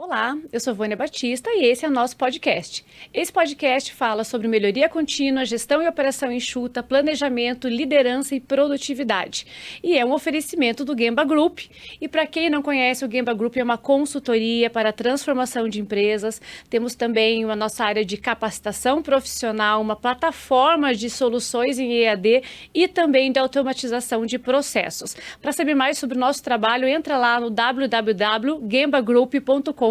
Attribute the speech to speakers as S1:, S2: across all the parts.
S1: Olá, eu sou Vânia Batista e esse é o nosso podcast. Esse podcast fala sobre melhoria contínua, gestão e operação enxuta, planejamento, liderança e produtividade. E é um oferecimento do Gemba Group. E para quem não conhece, o Gemba Group é uma consultoria para a transformação de empresas. Temos também a nossa área de capacitação profissional, uma plataforma de soluções em EAD e também de automatização de processos. Para saber mais sobre o nosso trabalho, entra lá no www.gembagroup.com.br.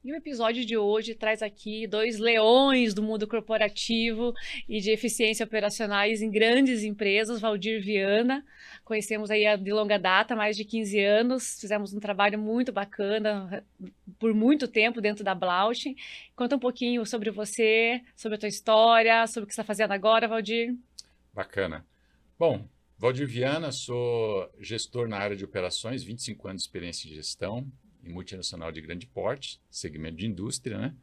S1: E o episódio de hoje traz aqui dois leões do mundo corporativo e de eficiência operacionais em grandes empresas, Valdir Viana. Conhecemos aí de longa data, mais de 15 anos, fizemos um trabalho muito bacana por muito tempo dentro da Blautin. Conta um pouquinho sobre você, sobre a tua história, sobre o que você está fazendo agora, Valdir.
S2: Bacana. Bom, Valdir Viana, sou gestor na área de operações, 25 anos de experiência em gestão em multinacional de grande porte, segmento de indústria, né?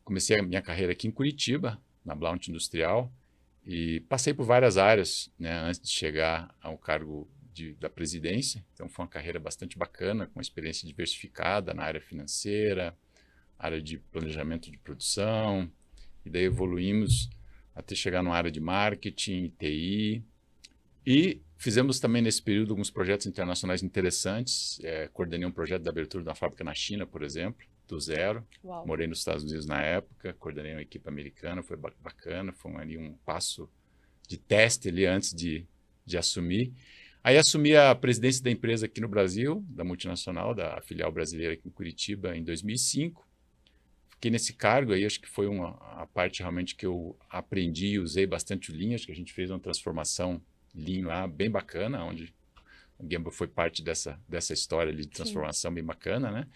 S2: Comecei a minha carreira aqui em Curitiba, na Blount Industrial, e passei por várias áreas, né, antes de chegar ao cargo da presidência. Então, foi uma carreira bastante bacana, com experiência diversificada na área financeira, área de planejamento de produção, e daí evoluímos até chegar na área de marketing, TI, e fizemos também nesse período alguns projetos internacionais interessantes. Coordenei um projeto de abertura de uma fábrica na China, por exemplo, do zero.
S1: Uau.
S2: Morei nos Estados Unidos na época, coordenei uma equipe americana, foi bacana, foi ali um passo de teste ali antes de assumir. Aí assumi a presidência da empresa aqui no Brasil, da multinacional, da filial brasileira aqui em Curitiba, em 2005. Fiquei nesse cargo aí, acho que foi a parte realmente que eu aprendi e usei bastante o Lean. Acho que a gente fez uma transformação Lean lá, bem bacana, onde o Gemba foi parte dessa história ali de transformação. Sim. Bem bacana, né?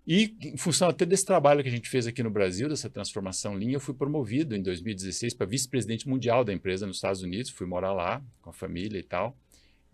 S2: E em função até desse trabalho que a gente fez aqui no Brasil, dessa transformação Lean, eu fui promovido em 2016 para vice-presidente mundial da empresa nos Estados Unidos, fui morar lá com a família e tal,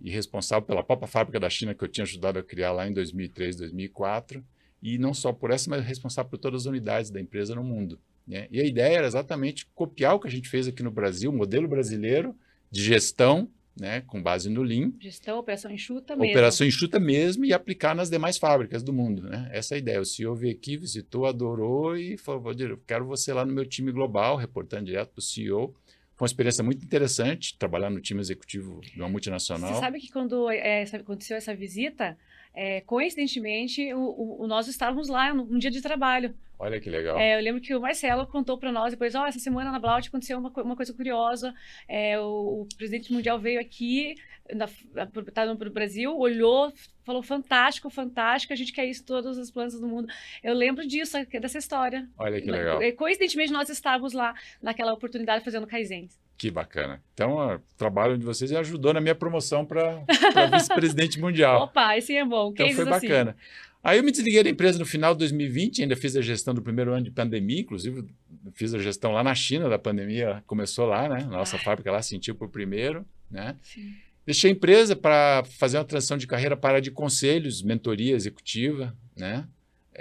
S2: e responsável pela própria fábrica da China que eu tinha ajudado a criar lá em 2003, 2004, e não só por essa, mas responsável por todas as unidades da empresa no mundo, né? E a ideia era exatamente copiar o que a gente fez aqui no Brasil, o modelo brasileiro de gestão, né, com base no Lean.
S1: Gestão, operação enxuta mesmo.
S2: Operação enxuta mesmo e aplicar nas demais fábricas do mundo, né? Essa é a ideia. O CEO veio aqui, visitou, adorou e falou, Valdir, eu quero você lá no meu time global, reportando direto para o CEO. Foi uma experiência muito interessante, trabalhar no time executivo de uma multinacional.
S1: Você sabe que quando aconteceu essa visita, coincidentemente, nós estávamos lá num dia de trabalho.
S2: Olha que legal.
S1: Eu lembro que o Marcelo contou para nós depois, essa semana na Blaut aconteceu uma coisa curiosa, o presidente mundial veio aqui, está no Brasil, olhou, falou fantástico, fantástico, a gente quer isso em todas as plantas do mundo. Eu lembro disso, dessa história.
S2: Olha que legal.
S1: Coincidentemente, nós estávamos lá naquela oportunidade fazendo Kaizens.
S2: Que bacana. Então, o trabalho de vocês ajudou na minha promoção para vice-presidente mundial.
S1: Opa, esse é bom.
S2: Então, foi bacana. Assim. Aí eu me desliguei da empresa no final de 2020, ainda fiz a gestão do primeiro ano de pandemia, inclusive fiz a gestão lá na China da pandemia, começou lá, né? Nossa fábrica lá sentiu por primeiro, né?
S1: Sim.
S2: Deixei a empresa para fazer uma transição de carreira para a área de conselhos, mentoria executiva, né?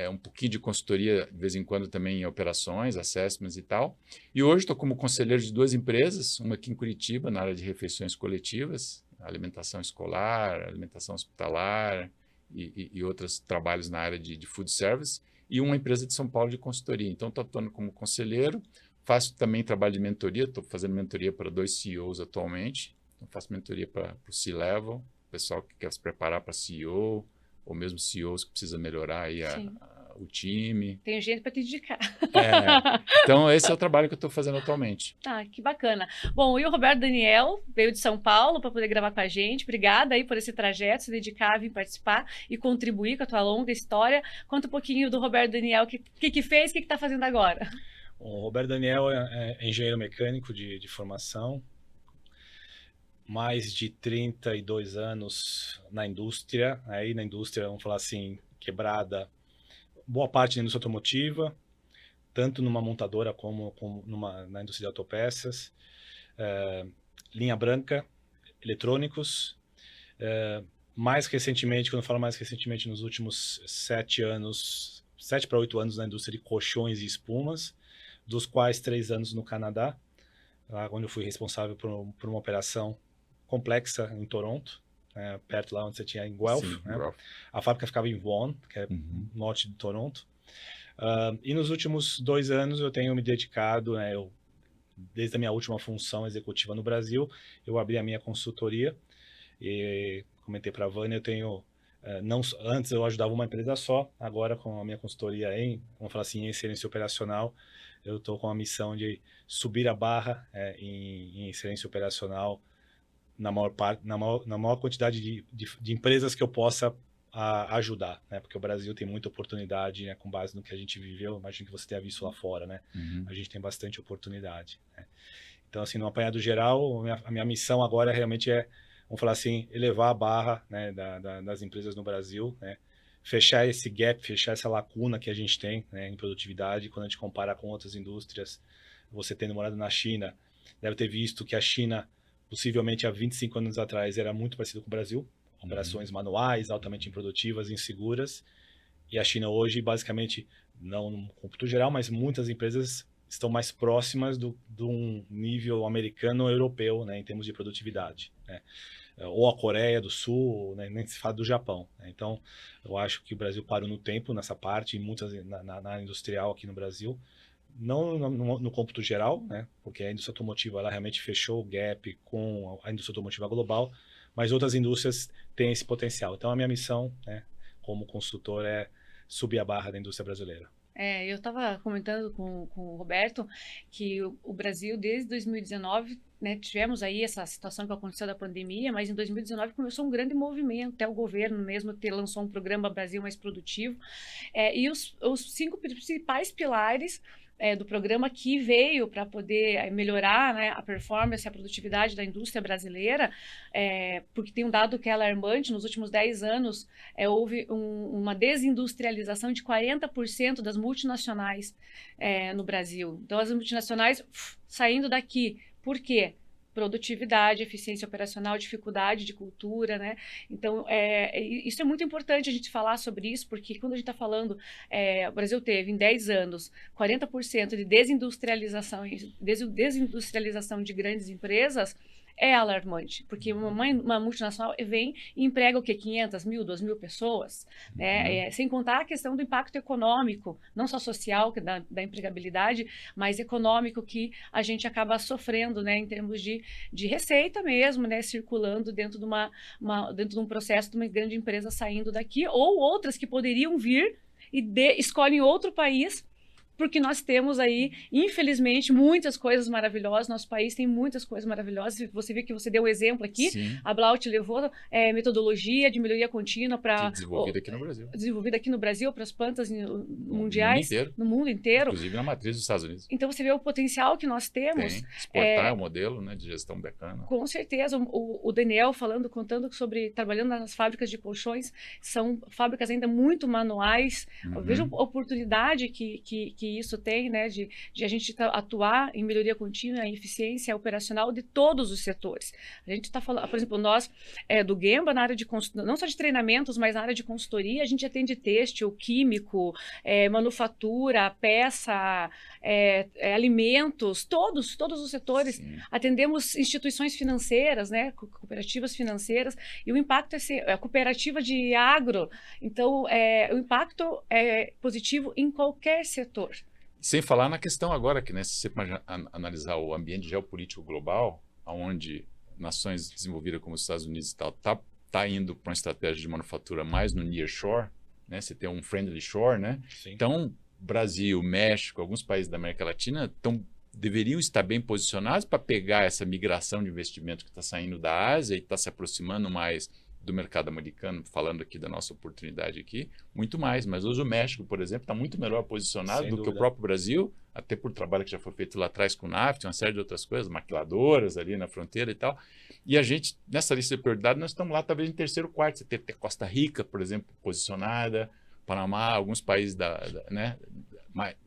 S2: Um pouquinho de consultoria, de vez em quando, também em operações, assessments e tal. E hoje estou como conselheiro de duas empresas, uma aqui em Curitiba, na área de refeições coletivas, alimentação escolar, alimentação hospitalar e outros trabalhos na área de food service, e uma empresa de São Paulo de consultoria. Então, estou atuando como conselheiro, faço também trabalho de mentoria, estou fazendo mentoria para 2 CEOs atualmente, então, faço mentoria para o C-Level, pessoal que quer se preparar para CEO, ou mesmo CEOs que precisa melhorar aí o time.
S1: Tem gente para te indicar.
S2: Então, esse é o trabalho que eu estou fazendo atualmente.
S1: Ah, que bacana. Bom, e o Roberto Daniel veio de São Paulo para poder gravar com a gente. Obrigada aí por esse trajeto, se dedicar, vir participar e contribuir com a tua longa história. Conta um pouquinho do Roberto Daniel, o que fez, o que está fazendo agora?
S3: O Roberto Daniel é engenheiro mecânico de formação, mais de 32 anos na indústria, aí na indústria, vamos falar assim, quebrada, boa parte da indústria automotiva, tanto numa montadora como na indústria de autopeças, linha branca, eletrônicos, mais recentemente, quando eu falo mais recentemente, nos últimos 7 para 8 anos na indústria de colchões e espumas, dos quais 3 anos no Canadá, lá onde eu fui responsável por uma operação complexa em Toronto, perto lá onde você tinha em Guelph,
S2: Sim,
S3: né?
S2: Guelph.
S3: A fábrica ficava em Vaughan, que é norte de Toronto. E nos últimos 2 anos eu tenho me dedicado, né, desde a minha última função executiva no Brasil, eu abri a minha consultoria e comentei para a Vânia, eu tenho antes eu ajudava uma empresa só, agora com a minha consultoria vamos falar assim, em excelência operacional, eu estou com a missão de subir a barra em excelência operacional na maior quantidade de empresas que eu possa ajudar, né? Porque o Brasil tem muita oportunidade, né? Com base no que a gente viveu, imagino que você tenha visto lá fora, né? A gente tem bastante oportunidade, né? Então, assim, no apanhado geral, a minha missão agora realmente vamos falar assim, elevar a barra, né, das empresas no Brasil, né? Fechar esse gap, fechar essa lacuna que a gente tem, né, em produtividade, quando a gente compara com outras indústrias. Você tendo morado na China, deve ter visto que a China, possivelmente há 25 anos atrás, era muito parecido com o Brasil, operações manuais, altamente improdutivas, inseguras, e a China hoje, basicamente, não no cômputo geral, mas muitas empresas estão mais próximas de um nível americano ou europeu, né, em termos de produtividade, né? Ou a Coreia do Sul, né, nem se fala do Japão, né? Então, eu acho que o Brasil parou no tempo nessa parte, na área industrial aqui no Brasil, não no cômputo geral, né, porque a indústria automotiva ela realmente fechou o gap com a indústria automotiva global, mas outras indústrias têm esse potencial. Então, a minha missão, né, como consultor é subir a barra da indústria brasileira.
S1: Eu estava comentando com o Roberto que o Brasil, desde 2019, né, tivemos aí essa situação que aconteceu da pandemia, mas em 2019 começou um grande movimento, até o governo mesmo lançou um programa Brasil Mais Produtivo, e os 5 principais pilares do programa que veio para poder melhorar, né, a performance e a produtividade da indústria brasileira, porque tem um dado que é alarmante, nos últimos 10 anos houve uma desindustrialização de 40% das multinacionais no Brasil. Então as multinacionais saindo daqui. Por quê? Produtividade, eficiência operacional, dificuldade de cultura, né? Então, isso é muito importante a gente falar sobre isso, porque quando a gente está falando, o Brasil teve em 10 anos 40% de desindustrialização de grandes empresas, é alarmante, porque uma multinacional vem e emprega o quê? 500 mil, 2 mil pessoas, né? Sem contar a questão do impacto econômico, não só social, que da empregabilidade, mas econômico que a gente acaba sofrendo, né, em termos de receita mesmo, né, circulando dentro de dentro de um processo de uma grande empresa saindo daqui, ou outras que poderiam vir e escolhem outro país, porque nós temos aí, infelizmente, muitas coisas maravilhosas. Nosso país tem muitas coisas maravilhosas. Você vê que você deu um exemplo aqui.
S2: Sim.
S1: A Blaut levou metodologia de melhoria contínua para...
S2: Desenvolvida aqui no Brasil.
S1: Desenvolvida aqui no Brasil para as plantas mundiais.
S2: No mundo inteiro.
S1: No mundo inteiro.
S2: Inclusive na matriz dos Estados Unidos.
S1: Então você vê o potencial que nós temos.
S2: Tem. Exportar é o modelo, né, de gestão bacana.
S1: Com certeza. O Daniel contando sobre, trabalhando nas fábricas de colchões, são fábricas ainda muito manuais. Veja a oportunidade que isso tem, né, de a gente atuar em melhoria contínua e eficiência operacional de todos os setores. A gente está falando, por exemplo, nós do Gemba, na área de não só de treinamentos, mas na área de consultoria, a gente atende têxtil, químico, manufatura, peça, alimentos, todos os setores. Sim. Atendemos instituições financeiras, né, cooperativas financeiras, e o impacto a cooperativa de agro. Então, o impacto é positivo em qualquer setor.
S2: Sem falar na questão agora, que, né, se você analisar o ambiente geopolítico global, onde nações desenvolvidas como os Estados Unidos e tal, tá indo para uma estratégia de manufatura mais no nearshore, né? Você tem um friendly shore, né? Sim. Então, Brasil, México, alguns países da América Latina deveriam estar bem posicionados para pegar essa migração de investimento que está saindo da Ásia e está se aproximando mais do mercado americano, falando aqui da nossa oportunidade aqui, muito mais. Mas hoje o México, por exemplo, está muito melhor posicionado do que o próprio Brasil, até por trabalho que já foi feito lá atrás com o NAFTA, uma série de outras coisas, maquiladoras ali na fronteira e tal. E a gente, nessa lista de prioridade, nós estamos lá talvez em terceiro, quarto. Você tem Costa Rica, por exemplo, posicionada, Panamá, alguns países né,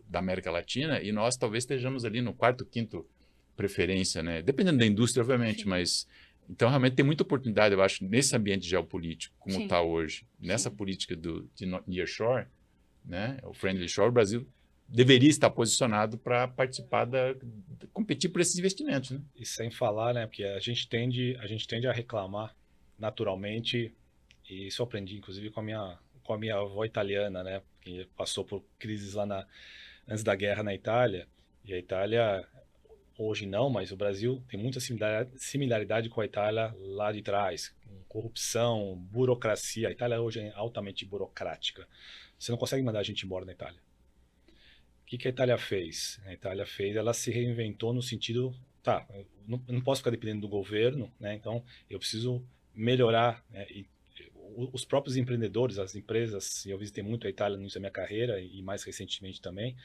S2: da América Latina, e nós talvez estejamos ali no quarto, quinto preferência, né? Dependendo da indústria, obviamente, sim. Mas... Então, realmente, tem muita oportunidade, eu acho, nesse ambiente geopolítico, como está hoje, nessa política de nearshore, né, o friendly shore, o Brasil deveria estar posicionado para participar competir por esses investimentos, né?
S3: E sem falar, né, porque a gente tende a reclamar naturalmente, e isso eu aprendi inclusive com a minha avó italiana, né, que passou por crises lá antes da guerra na Itália, e a Itália, hoje não, mas o Brasil tem muita similaridade com a Itália lá de trás, corrupção, burocracia. A Itália hoje é altamente burocrática. Você não consegue mandar a gente embora da Itália. O que a Itália fez? A Itália ela se reinventou no sentido, tá, eu não posso ficar dependendo do governo, né? Então eu preciso melhorar, né? E os próprios empreendedores, as empresas, eu visitei muito a Itália no início da minha carreira e mais recentemente também,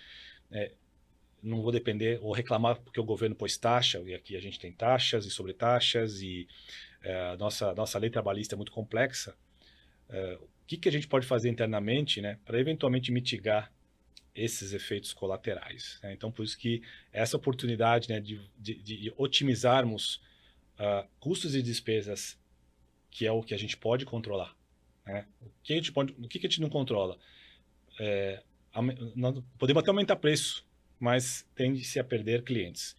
S3: não vou depender ou reclamar porque o governo pôs taxa, e aqui a gente tem taxas e sobretaxas, e a nossa lei trabalhista é muito complexa. O que a gente pode fazer internamente, né, para eventualmente mitigar esses efeitos colaterais, né? Então, por isso que essa oportunidade, né, de otimizarmos custos e despesas, que é o que a gente pode controlar, né? O que a gente não controla? Nós podemos até aumentar preço, mas tende-se a perder clientes.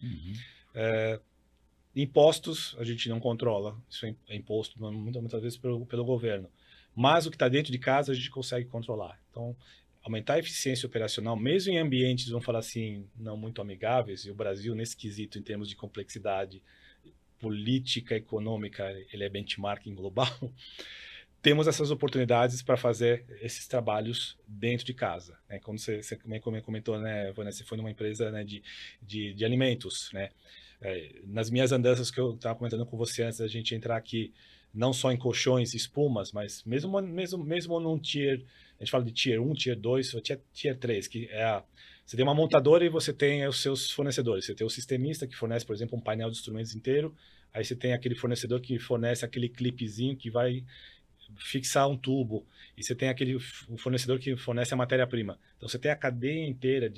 S3: Impostos a gente não controla, isso é imposto muitas vezes pelo governo, mas o que está dentro de casa a gente consegue controlar. Então, aumentar a eficiência operacional, mesmo em ambientes, vamos falar assim, não muito amigáveis, e o Brasil, nesse quesito, em termos de complexidade política, econômica, ele é benchmarking global, temos essas oportunidades para fazer esses trabalhos dentro de casa, né? Como você comentou, né, Vanessa, você foi numa empresa, né, de alimentos, né? Nas minhas andanças que eu estava comentando com você antes da gente entrar aqui, não só em colchões, espumas, mas mesmo num tier, a gente fala de tier 1, tier 2, ou tier 3, que você tem uma montadora e você tem os seus fornecedores. Você tem o sistemista que fornece, por exemplo, um painel de instrumentos inteiro, aí você tem aquele fornecedor que fornece aquele clipezinho que vai fixar um tubo, e você tem o fornecedor que fornece a matéria-prima. Então você tem a cadeia inteira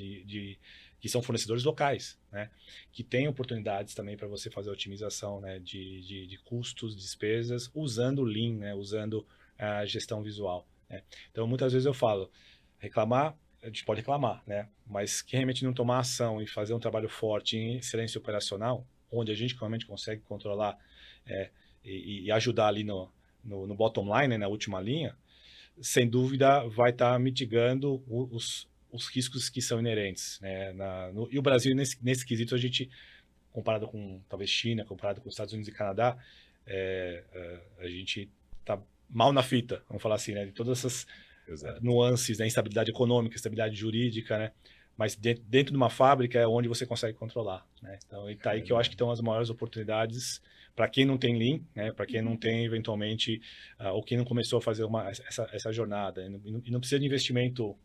S3: que são fornecedores locais, né, que tem oportunidades também para você fazer a otimização, né, de custos, despesas, usando o Lean, né, usando a gestão visual, né. Então muitas vezes eu falo, reclamar, a gente pode reclamar, né, mas quem realmente não tomar ação e fazer um trabalho forte em excelência operacional, onde a gente realmente consegue controlar e ajudar ali no bottom line, né, na última linha, sem dúvida vai estar mitigando os riscos que são inerentes, né, e o Brasil, nesse quesito, a gente, comparado com, talvez, China, comparado com os Estados Unidos e Canadá, a gente está mal na fita, vamos falar assim, né, de todas essas nuances, né, instabilidade econômica, estabilidade jurídica, né, mas dentro de uma fábrica é onde você consegue controlar, né? Então, tá aí que eu acho que estão as maiores oportunidades para quem não tem Lean, né? Para quem não tem, eventualmente, ou quem não começou a fazer essa jornada. E não precisa de investimento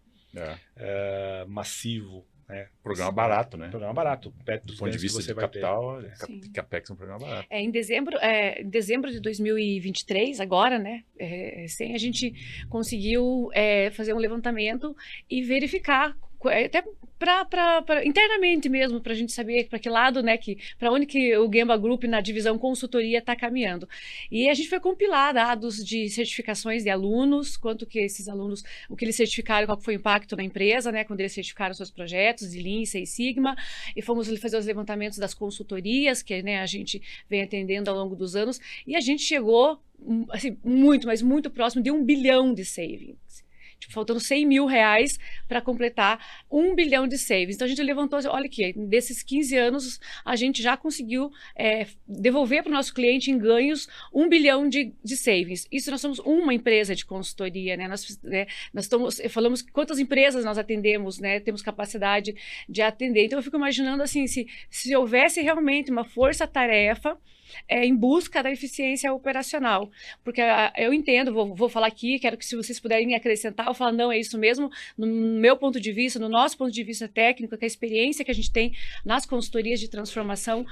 S3: massivo, né?
S2: Programa barato, né?
S3: Programa barato. Perto dos
S2: do ponto de vista de capital, CAPEX é um programa barato.
S1: Em dezembro de 2023, agora, né? A gente conseguiu fazer um levantamento e verificar, até internamente mesmo, para a gente saber para que lado, né, para onde que o Gemba Group na divisão consultoria está caminhando. E a gente foi compilar dados de certificações de alunos, quanto que esses alunos, o que eles certificaram, qual foi o impacto na empresa, né, quando eles certificaram seus projetos de Lean, Six Sigma, e fomos fazer os levantamentos das consultorias, que, né, a gente vem atendendo ao longo dos anos, e a gente chegou, assim, mas muito próximo de 1 bilhão de savings. Tipo, faltando 100 mil reais para completar 1 bilhão de savings. Então, a gente levantou, olha aqui, desses 15 anos, a gente já conseguiu devolver para o nosso cliente em ganhos 1 bilhão de savings. Isso nós somos uma empresa de consultoria, né? Nós falamos quantas empresas nós atendemos, né? Temos capacidade de atender. Então, eu fico imaginando assim, se houvesse realmente uma força-tarefa em busca da eficiência operacional, porque eu entendo, vou falar aqui, quero que se vocês puderem me acrescentar, eu falo, não, é isso mesmo, no meu ponto de vista, no nosso ponto de vista técnico, que a experiência que a gente tem nas consultorias de transformação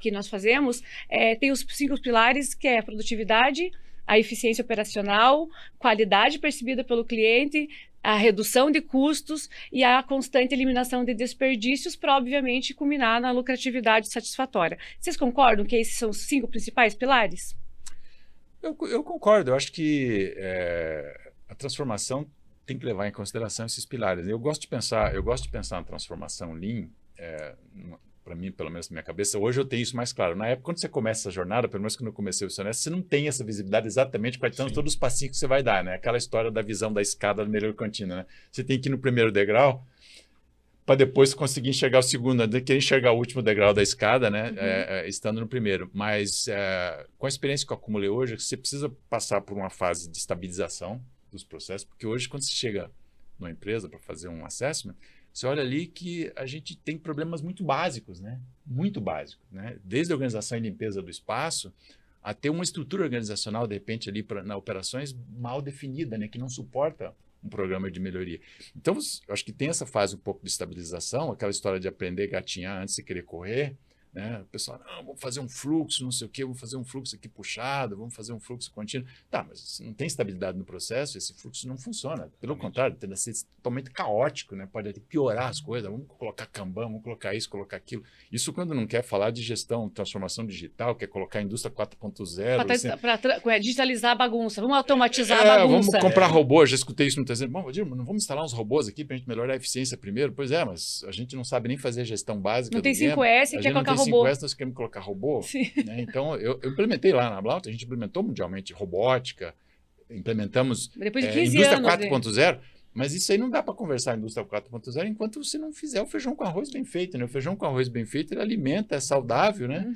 S1: que nós fazemos, tem os 5 pilares, que é a produtividade, a eficiência operacional, qualidade percebida pelo cliente, a redução de custos e a constante eliminação de desperdícios para, obviamente, culminar na lucratividade satisfatória. Vocês concordam que esses são os 5 principais pilares?
S2: Eu concordo. Eu acho que a transformação tem que levar em consideração esses pilares. Eu gosto de pensar na transformação Lean, para mim, pelo menos na minha cabeça, hoje eu tenho isso mais claro. Na época, quando você começa essa jornada, pelo menos quando eu comecei o semestre, você não tem essa visibilidade exatamente quais são todos os passinhos que você vai dar, né? Aquela história da visão da escada da melhor contínua, né? Você tem que ir no primeiro degrau para depois conseguir enxergar o segundo, querer enxergar o último degrau da escada, né? Estando no primeiro. Mas com a experiência que eu acumulei hoje, você precisa passar por uma fase de estabilização dos processos, porque hoje, quando você chega numa empresa para fazer um assessment, você olha ali que a gente tem problemas muito básicos, né? Muito básicos, né? Desde a organização e limpeza do espaço até uma estrutura organizacional, de repente, ali na operações mal definida, né? Que não suporta um programa de melhoria. Então, eu acho que tem essa fase um pouco de estabilização, aquela história de aprender a gatinhar antes de querer correr, né? O pessoal, não, vamos fazer um fluxo, não sei o quê, vamos fazer um fluxo aqui puxado, vamos fazer um fluxo contínuo. Tá, mas se não tem estabilidade no processo, esse fluxo não funciona. Pelo contrário, tende a ser totalmente caótico, né? Pode até piorar as coisas, vamos colocar Kanban, vamos colocar isso, colocar aquilo. Isso quando não quer falar de gestão, transformação digital, quer colocar a indústria 4.0.
S1: Para digitalizar a bagunça, vamos automatizar a bagunça.
S2: Vamos comprar robô, já escutei isso muitas vezes. Bom, Valdir, não vamos instalar uns robôs aqui para a gente melhorar a eficiência primeiro? Pois é, mas a gente não sabe nem fazer gestão básica.
S1: Não tem 5S, quer colocar robô.
S2: 5S, nós queremos colocar robô. Né? Então, eu implementei lá na Blauta, a gente implementou mundialmente robótica, implementamos
S1: depois de 15
S2: indústria
S1: anos,
S2: 4.0, mas isso aí não dá para conversar em indústria 4.0 enquanto você não fizer o feijão com arroz bem feito. Né? O feijão com arroz bem feito, ele alimenta, é saudável. Né?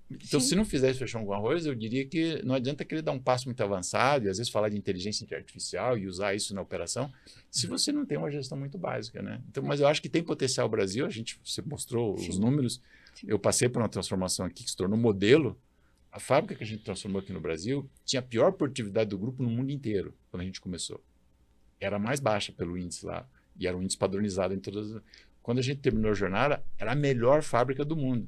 S2: Então, se não fizer esse feijão com arroz, eu diria que não adianta querer dar um passo muito avançado e às vezes falar de inteligência artificial e usar isso na operação, se você não tem uma gestão muito básica. Né? Então, mas eu acho que tem potencial o Brasil, você mostrou os números. Eu passei por uma transformação aqui que se tornou modelo. A fábrica que a gente transformou aqui no Brasil tinha a pior produtividade do grupo no mundo inteiro, quando a gente começou. Era mais baixa pelo índice lá, e era um índice padronizado em todas as... Quando a gente terminou a jornada, era a melhor fábrica do mundo.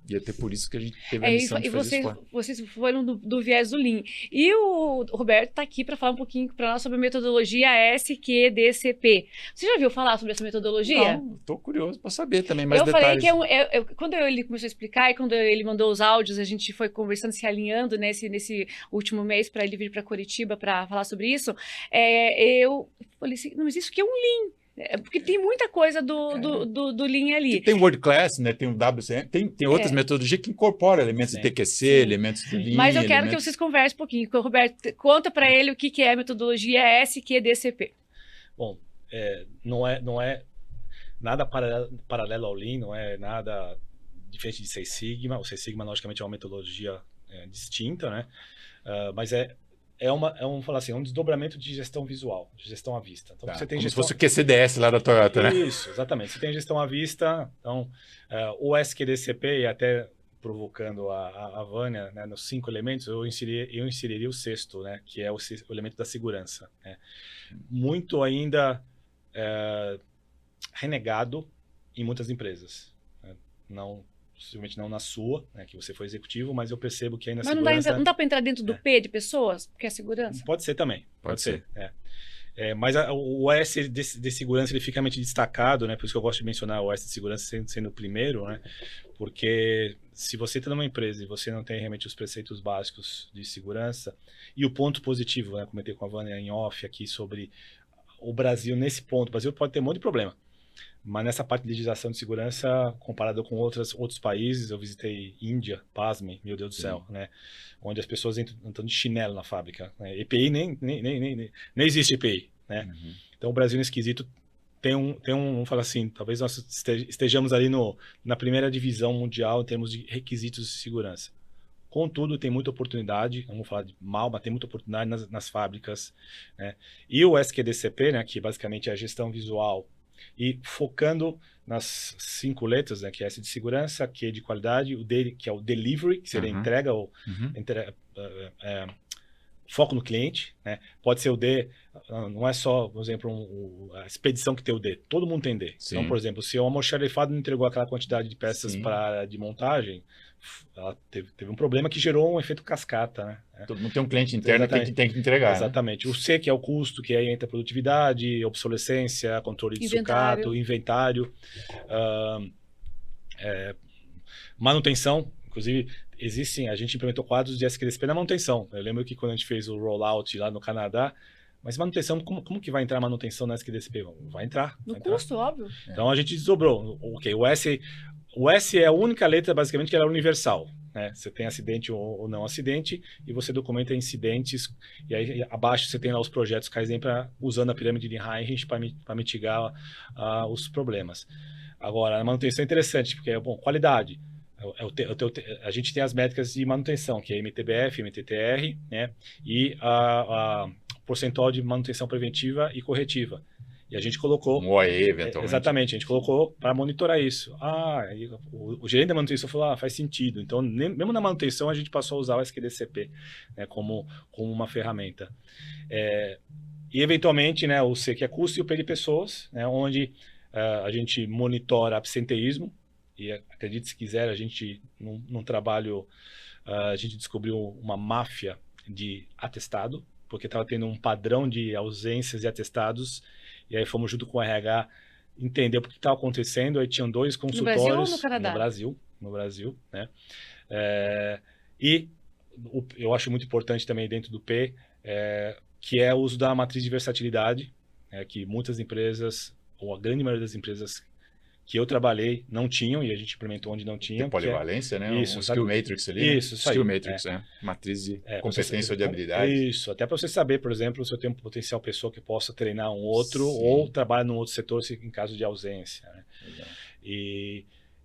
S2: E até por isso que a gente teve a missão de fazer isso.
S1: Vocês foram do viés do Lean. E o Roberto está aqui para falar um pouquinho para nós sobre a metodologia SQDCP. Você já ouviu falar sobre essa metodologia?
S2: Não, estou curioso para saber também mais
S1: Eu
S2: detalhes.
S1: falei que quando ele começou a explicar e quando ele mandou os áudios, a gente foi conversando, se alinhando nesse último mês para ele vir para Curitiba para falar sobre isso. Eu falei assim, não, mas isso aqui é um Lean. Porque tem muita coisa do Lean ali.
S2: Tem World Class, né? Tem o WCM, tem outras metodologias que incorporam elementos de TQC, elementos de Lean.
S1: Mas eu quero que vocês conversem um pouquinho. Roberto, conta para ele o que é a metodologia SQDCP.
S3: Bom, não é nada paralelo ao Lean, não é nada diferente de Six Sigma. O Six Sigma, logicamente, é uma metodologia distinta, né? Mas falar assim, um desdobramento de gestão visual, de gestão à vista. Então, você tem
S2: como se fosse o QCDS lá da Toyota, né?
S3: Isso, exatamente. Você tem gestão à vista, então o SQDCP, e até provocando a Vânia, né, nos 5 elementos, eu inseriria o sexto, né, que é o elemento da segurança. Né? Muito ainda renegado em muitas empresas. Né? Possivelmente não na sua, né, que você foi executivo, mas eu percebo que ainda a segurança...
S1: Mas não dá para entrar dentro do P de pessoas, porque é segurança?
S3: Pode ser também, pode ser. Mas o S de segurança ele fica realmente destacado, né? Por isso que eu gosto de mencionar o S de segurança sendo o primeiro, né? Porque se você está numa empresa e você não tem realmente os preceitos básicos de segurança, e o ponto positivo, né? Comentei com a Vânia em off aqui sobre o Brasil nesse ponto. O Brasil pode ter um monte de problema. Mas nessa parte de legislação de segurança, comparado com outros países, eu visitei Índia, pasmem, meu Deus do céu, né? Onde as pessoas entram de chinelo na fábrica. Né? EPI nem existe EPI, né? Então o Brasil nesse quesito vamos falar assim, talvez nós estejamos ali na primeira divisão mundial em termos de requisitos de segurança. Contudo, tem muita oportunidade, vamos falar de mal, mas tem muita oportunidade nas fábricas, né? E o SQDCP, né, que basicamente é a gestão visual, e focando nas 5 letras, né, que é S de segurança, Q de qualidade, o D, que é o delivery, que seria a entrega, foco no cliente, né? Pode ser o D, não é só, por exemplo, a expedição que tem o D, todo mundo tem D. Sim. Então, por exemplo, se o almoxarifado não entregou aquela quantidade de peças para a área de montagem, ela teve um problema que gerou um efeito cascata, né?
S2: Todo mundo tem um cliente interno que tem que entregar.
S3: Exatamente. Né? O C, que é o custo, que aí entra a produtividade, obsolescência, controle de sucata, inventário, manutenção. Inclusive, a gente implementou quadros de SQDCP na manutenção. Eu lembro que quando a gente fez o rollout lá no Canadá, Mas manutenção, como que vai entrar manutenção na SQDCP? Vai entrar.
S1: No
S3: vai entrar.
S1: custo, óbvio.
S3: Então a gente desdobrou. Ok, o S é a única letra, basicamente, que ela é universal. Né? Você tem acidente ou não acidente, e você documenta incidentes, e aí abaixo você tem lá os projetos Kaizen usando a pirâmide de Heinrich para mitigar os problemas. Agora, a manutenção é interessante, porque, bom, qualidade. A gente tem as métricas de manutenção, que é MTBF, MTTR, né? E a percentual de manutenção preventiva e corretiva. E a gente colocou...
S2: Um OE, eventualmente.
S3: Exatamente, a gente colocou para monitorar isso. O gerente da manutenção falou, faz sentido. Então, mesmo na manutenção, a gente passou a usar o SQDCP, né, como uma ferramenta. E, eventualmente, né, o C, que é custo, e o P de pessoas, né, onde a gente monitora absenteísmo. E acredite se quiser, a gente, num trabalho, a gente descobriu uma máfia de atestado, porque estava tendo um padrão de ausências e atestados. E aí fomos junto com o RH entender o que estava acontecendo. Aí tinham 2 consultórios.
S1: No Brasil ou no Canadá?
S3: No Brasil, né? Eu acho muito importante também dentro do P, que é o uso da matriz de versatilidade, que muitas empresas, ou a grande maioria das empresas que eu trabalhei, não tinham, e a gente implementou onde não tinha.
S2: Tem polivalência, né?
S3: Isso,
S2: um skill matrix ali. Né?
S3: Isso
S2: skill
S3: aí.
S2: matrix, matriz de competência ou de habilidade.
S3: Isso, até para você saber, por exemplo, se eu tenho um potencial pessoa que possa treinar um outro,
S2: Sim.
S3: ou trabalha num outro setor em caso de ausência. Né?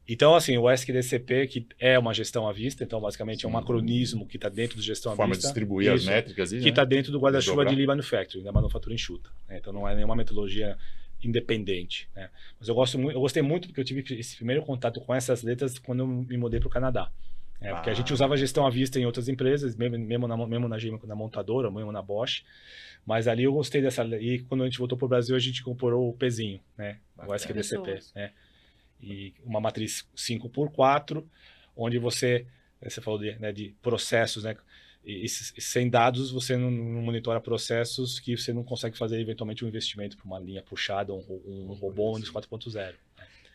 S3: Então, assim, o SQDCP, que é uma gestão à vista, então basicamente é um acronismo que está dentro do gestão à vista.
S2: Forma de distribuir as métricas.
S3: Que está dentro do guarda-chuva de Lean Manufacturing, da manufatura enxuta. Né? Então não é nenhuma metodologia independente, né? Mas eu gostei muito porque eu tive esse primeiro contato com essas letras quando eu me mudei para o Canadá. Porque a gente usava gestão à vista em outras empresas, mesmo na montadora, mesmo na Bosch, mas ali eu gostei dessa. E quando a gente voltou para o Brasil, a gente incorporou o Pzinho, né? O SQDCP, né? E uma matriz 5x4, onde você falou de processos, né? E sem dados, você não monitora processos que você não consegue fazer, eventualmente, um investimento para uma linha puxada, um robô Windows 4.0.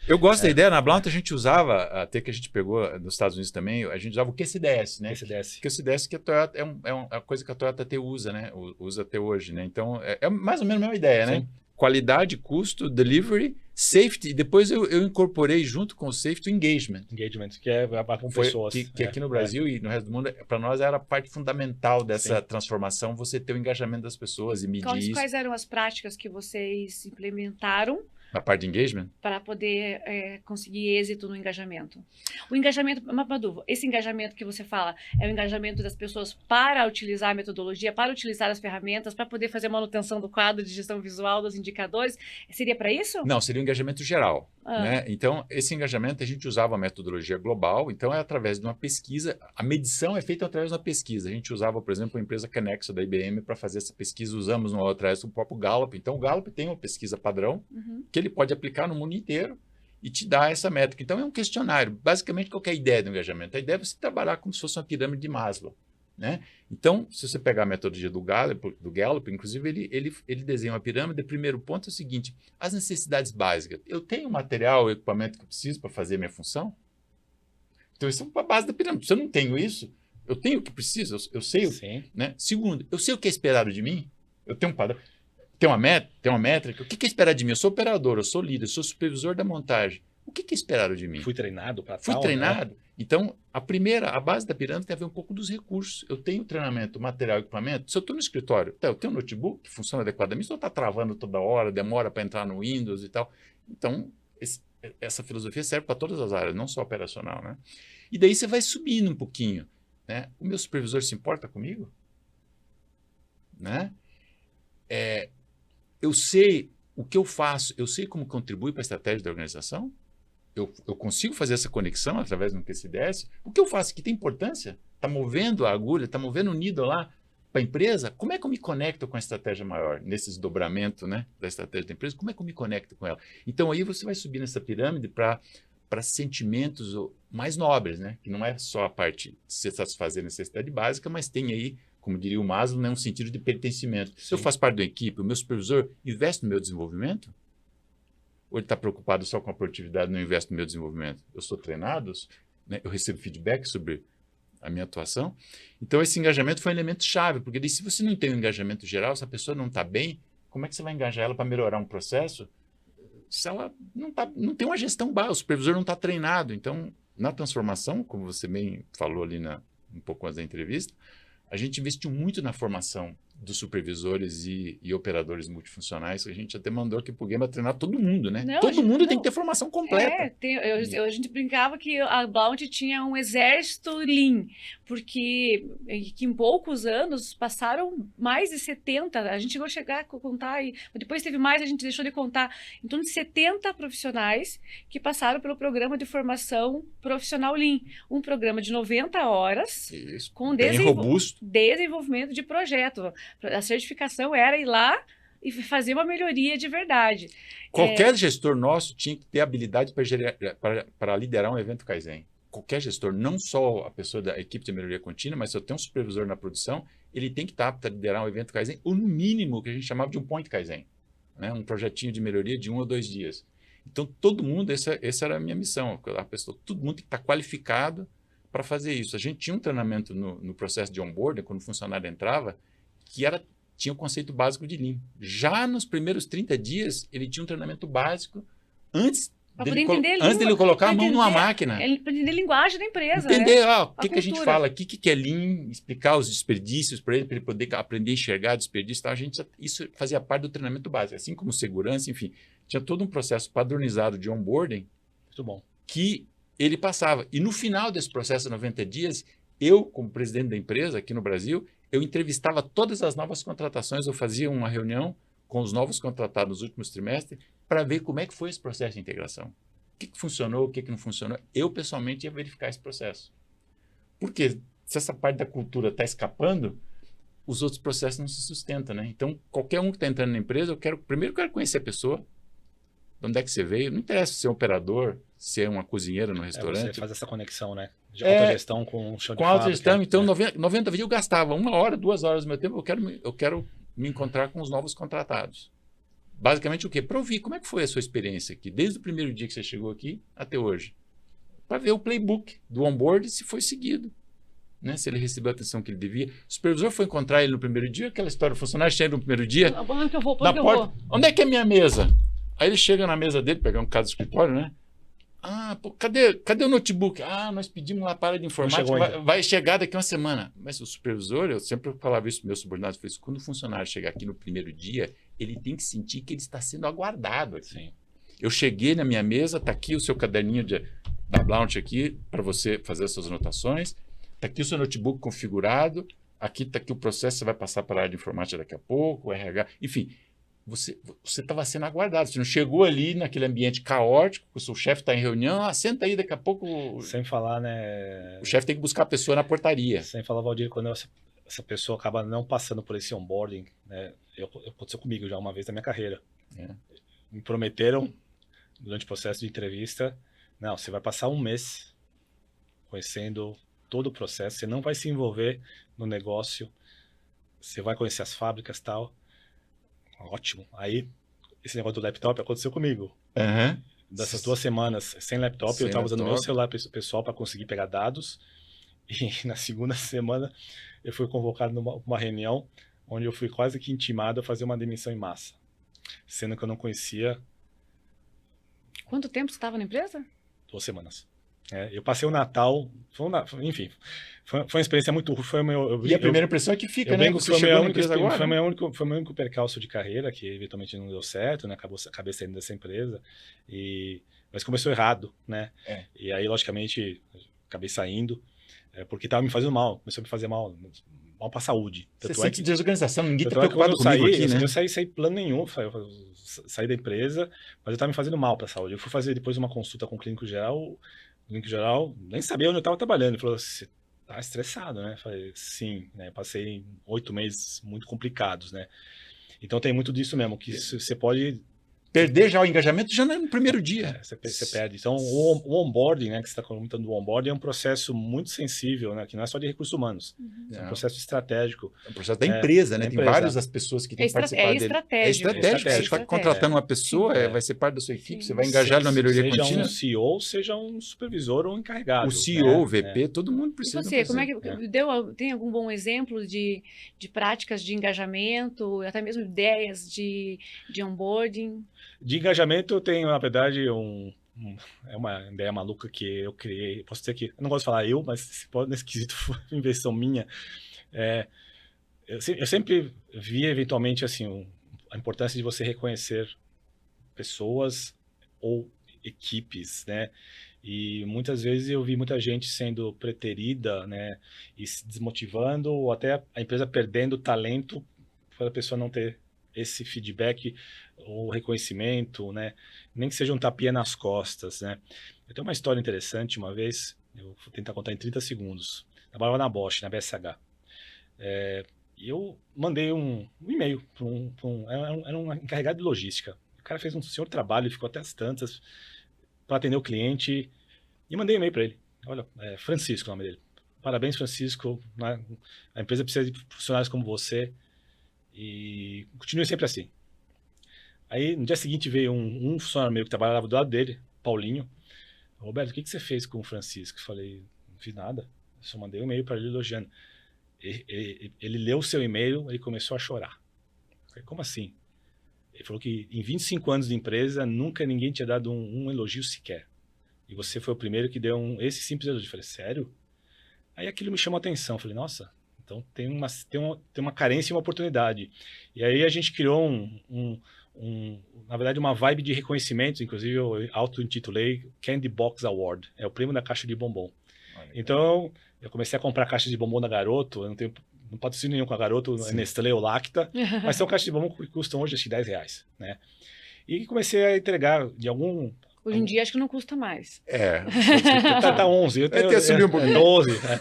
S2: Eu gosto da ideia. Na Blount a gente usava, até que a gente pegou nos Estados Unidos também, a gente usava o QCDS, né? QCDS que a Toyota é uma coisa que a Toyota até usa, né? Usa até hoje, né? Então, é mais ou menos a mesma ideia, né? Qualidade, custo, delivery, safety, e depois eu incorporei junto com o safety o engagement.
S3: Engagement, que é com pessoas.
S2: Que aqui no Brasil e no resto do mundo, para nós era a parte fundamental dessa transformação, você ter o engajamento das pessoas e medir isso.
S1: Quais eram as práticas que vocês implementaram
S2: na parte de engagement?
S1: Para poder conseguir êxito no engajamento. O engajamento, Mamadou, esse engajamento que você fala, é o engajamento das pessoas para utilizar a metodologia, para utilizar as ferramentas, para poder fazer manutenção do quadro de gestão visual, dos indicadores? Seria para isso?
S2: Não, seria um engajamento geral. Né? Então, esse engajamento, a gente usava a metodologia global, então é através de uma pesquisa, a medição é feita através de uma pesquisa. A gente usava, por exemplo, a empresa Canexo da IBM para fazer essa pesquisa, usamos através do próprio Gallup. Então, o Gallup tem uma pesquisa padrão, que ele pode aplicar no mundo inteiro e te dar essa métrica. Então, é um questionário. Basicamente, qual que é a ideia do engajamento? A ideia é você trabalhar como se fosse uma pirâmide de Maslow. Né? Então, se você pegar a metodologia do Gallup, inclusive, ele desenha uma pirâmide. O primeiro ponto é o seguinte: as necessidades básicas. Eu tenho o material, o equipamento que eu preciso para fazer a minha função? Então, isso é a base da pirâmide. Se eu não tenho isso, eu tenho o que preciso, eu sei. Né? Segundo, eu sei o que é esperado de mim. Eu tenho um padrão. Tem uma métrica. O que é esperado de mim? Eu sou operador, eu sou líder, eu sou supervisor da montagem. O que é esperado de mim?
S3: Fui treinado para tal.
S2: Fui treinado. Né? Então, a base da pirâmide tem a ver um pouco dos recursos. Eu tenho treinamento, material, equipamento. Se eu estou no escritório, eu tenho um notebook que funciona adequadamente, se eu estou travando toda hora, demora para entrar no Windows e tal. Então, essa filosofia serve para todas as áreas, não só operacional. Né? E daí você vai subindo um pouquinho. Né? O meu supervisor se importa comigo? Né? Eu sei o que eu faço, eu sei como contribui para a estratégia da organização? Eu consigo fazer essa conexão através do QCDS? O que eu faço que tem importância? Está movendo a agulha, está movendo o needle lá para a empresa? Como é que eu me conecto com a estratégia maior? Nesse desdobramento, né, da estratégia da empresa, como é que eu me conecto com ela? Então, aí você vai subir nessa pirâmide para sentimentos mais nobres, né? Que não é só a parte de se satisfazer a necessidade básica, mas tem aí, como diria o Maslow, né, um sentido de pertencimento. Sim. Se eu faço parte da equipe, o meu supervisor investe no meu desenvolvimento? Ou ele está preocupado só com a produtividade e não investe no meu desenvolvimento? Eu sou treinado, né, eu recebo feedback sobre a minha atuação. Então, esse engajamento foi um elemento chave, porque daí, se você não tem um engajamento geral, se a pessoa não está bem, como é que você vai engajar ela para melhorar um processo se ela não tem uma gestão básica, o supervisor não está treinado? Então, na transformação, como você bem falou ali um pouco antes da entrevista, a gente investiu muito na formação dos supervisores e operadores multifuncionais. A gente até mandou aqui para o Gema treinar todo mundo, né?
S1: Não,
S2: todo mundo tem
S1: não.
S2: que ter formação completa.
S1: A gente brincava que a Blount tinha um exército Lean, porque que em poucos anos passaram mais de 70, a gente chegou a chegar a contar, e depois teve mais, a gente deixou de contar, em torno de 70 profissionais que passaram pelo programa de formação profissional Lean, um programa de 90 horas,
S2: Isso,
S1: com
S2: bem robusto.
S1: desenvolvimento de projeto. A certificação era ir lá e fazer uma melhoria de verdade.
S2: Qualquer gestor nosso tinha que ter habilidade para liderar um evento Kaizen. Qualquer gestor, não só a pessoa da equipe de melhoria contínua, mas se eu tenho um supervisor na produção, ele tem que estar apto a liderar um evento Kaizen, ou no mínimo, o que a gente chamava de um point Kaizen, né? Um projetinho de melhoria de 1 ou 2 dias. Então, todo mundo, essa era a minha missão. Todo mundo tem que estar qualificado para fazer isso. A gente tinha um treinamento no processo de onboarding, quando o funcionário entrava, que tinha o conceito básico de Lean. Já nos primeiros 30 dias, ele tinha um treinamento básico antes dele colocar a mão numa máquina.
S1: Para entender a linguagem da empresa.
S2: Entender o que a gente fala aqui, o que é Lean, explicar os desperdícios para ele poder aprender a enxergar desperdício. Então, isso fazia parte do treinamento básico, assim como segurança, enfim. Tinha todo um processo padronizado de onboarding.
S3: Muito bom.
S2: Que ele passava. E no final desse processo de 90 dias, eu, como presidente da empresa aqui no Brasil, eu entrevistava todas as novas contratações, eu fazia uma reunião com os novos contratados nos últimos trimestres para ver como é que foi esse processo de integração. O que funcionou, o que não funcionou. Eu, pessoalmente, ia verificar esse processo. Porque se essa parte da cultura está escapando, os outros processos não se sustentam, né? Então, qualquer um que está entrando na empresa, primeiro eu quero conhecer a pessoa, de onde é que você veio. Não interessa ser um operador, ser uma cozinheira no restaurante.
S3: Você faz essa conexão, né? De autogestão com o chão de
S2: com
S3: fábrica.
S2: Autogestão. Então, 90 dias eu gastava 1 hora, 2 horas do meu tempo. Eu quero me encontrar com os novos contratados. Basicamente o quê? Para ouvir como é que foi a sua experiência aqui, desde o primeiro dia que você chegou aqui até hoje. Para ver o playbook do onboard se foi seguido. Né? Se ele recebeu a atenção que ele devia. O supervisor foi encontrar ele no primeiro dia, aquela história, o funcionário chega no primeiro dia,
S1: Onde que eu vou?
S2: na porta, onde é que é a minha mesa? Aí ele chega na mesa dele, pegar um caso do escritório, né? Ah, pô, cadê o notebook? Ah, nós pedimos lá para a área de informática, vai chegar daqui uma semana. Mas o supervisor, eu sempre falava isso para meus subordinados, falei isso, quando o funcionário chegar aqui no primeiro dia, ele tem que sentir que ele está sendo aguardado aqui. Sim. Eu cheguei na minha mesa, está aqui o seu caderninho da Blount aqui, para você fazer as suas anotações, está aqui o seu notebook configurado, aqui está aqui o processo, você vai passar para a área de informática daqui a pouco, o RH, enfim. Você estava sendo aguardado, você não chegou ali naquele ambiente caótico, o seu chefe está em reunião, senta aí, daqui a pouco...
S3: Sem falar, né...
S2: O chefe tem que buscar a pessoa na portaria.
S3: Sem falar, Valdir, quando essa pessoa acaba não passando por esse onboarding, né? Aconteceu comigo já uma vez na minha carreira. Me prometeram, durante o processo de entrevista, não, você vai passar 1 mês conhecendo todo o processo, você não vai se envolver no negócio, você vai conhecer as fábricas e tal. Ótimo. Aí, esse negócio do laptop aconteceu comigo. Dessas 2 semanas sem laptop, eu estava usando meu celular pessoal para conseguir pegar dados. E na segunda semana, eu fui convocado numa reunião onde eu fui quase que intimado a fazer uma demissão em massa. Sendo que eu não conhecia...
S1: Quanto tempo você estava na empresa?
S3: 2 semanas. Eu passei o Natal, enfim, foi uma experiência muito...
S2: E a primeira impressão é que fica, né?
S3: Você chegou na empresa agora, foi meu único percalço de carreira, que eventualmente não deu certo, né? Acabei saindo dessa empresa, mas começou errado, né? E aí, logicamente, acabei saindo, porque estava me fazendo mal, começou a me fazer mal para a saúde.
S2: Você sente desorganização, ninguém está preocupado comigo aqui, né?
S3: Eu saí plano nenhum, saí da empresa, mas eu estava me fazendo mal para a saúde. Eu fui fazer depois uma consulta com o clínico geral, nem sabia onde eu estava trabalhando. Ele falou, você tá estressado, né? Eu falei, sim, né? Passei 8 meses muito complicados, né? Então tem muito disso mesmo, que você pode
S2: perder já o engajamento já no primeiro dia.
S3: Você perde. Então, o onboarding, né, que você está comentando do onboarding, é um processo muito sensível, né, que não é só de recursos humanos. É um processo estratégico.
S2: É um processo da empresa, né?
S3: Da
S2: Tem
S3: empresa.
S2: várias das pessoas que têm que participar dele.
S1: Estratégico.
S2: É estratégico. Você está contratando uma pessoa, vai ser parte da sua equipe, você vai engajar ele na melhoria contínua.
S3: Seja um CEO, seja um supervisor ou encarregado.
S2: O CEO, o VP, todo mundo precisa.
S1: E você, como é que tem algum bom exemplo de práticas de engajamento, até mesmo ideias de onboarding?
S3: De engajamento, eu tenho, na verdade, é uma ideia maluca que eu criei. Posso dizer que, eu não gosto de falar eu, mas se pode, nesse quesito, foi uma invenção minha. Eu sempre vi, eventualmente, assim, a importância de você reconhecer pessoas ou equipes, né? E muitas vezes eu vi muita gente sendo preterida, né? E se desmotivando, ou até a empresa perdendo talento para a pessoa não ter esse feedback ou reconhecimento, né? Nem que seja um tapinha nas costas, né? Eu tenho uma história interessante uma vez, eu vou tentar contar em 30 segundos. Eu trabalhava na Bosch, na BSH. E eu mandei um e-mail era um encarregado de logística. O cara fez um senhor trabalho, ficou até as tantas para atender o cliente, e mandei um e-mail para ele. Olha, Francisco, o nome dele. Parabéns, Francisco, né? A empresa precisa de funcionários como você, e continue sempre assim. Aí, no dia seguinte, veio um funcionário meu que trabalhava do lado dele, Paulinho. Roberto, o que você fez com o Francisco? Eu falei, não fiz nada, eu só mandei um e-mail para ele elogiando. Ele leu o seu e-mail e começou a chorar. Eu falei, como assim? Ele falou que em 25 anos de empresa, nunca ninguém tinha dado um elogio sequer. E você foi o primeiro que deu esse simples elogio. Eu falei, sério? Aí aquilo me chamou a atenção. Eu falei, nossa, então tem uma carência e uma oportunidade. E aí a gente criou na verdade, uma vibe de reconhecimento. Inclusive, eu auto-intitulei Candy Box Award. É o prêmio da caixa de bombom. Então, eu comecei a comprar caixas de bombom da Garoto. Eu não tenho patrocínio nenhum com a Garoto, Nestlé ou Lacta, mas são caixas de bombom que custam hoje acho que R$10, né? E comecei a entregar de algum...
S1: Hoje em dia acho que não custa mais.
S3: Tá 11. Eu
S2: tenho assumido um pouquinho.
S3: 12, né?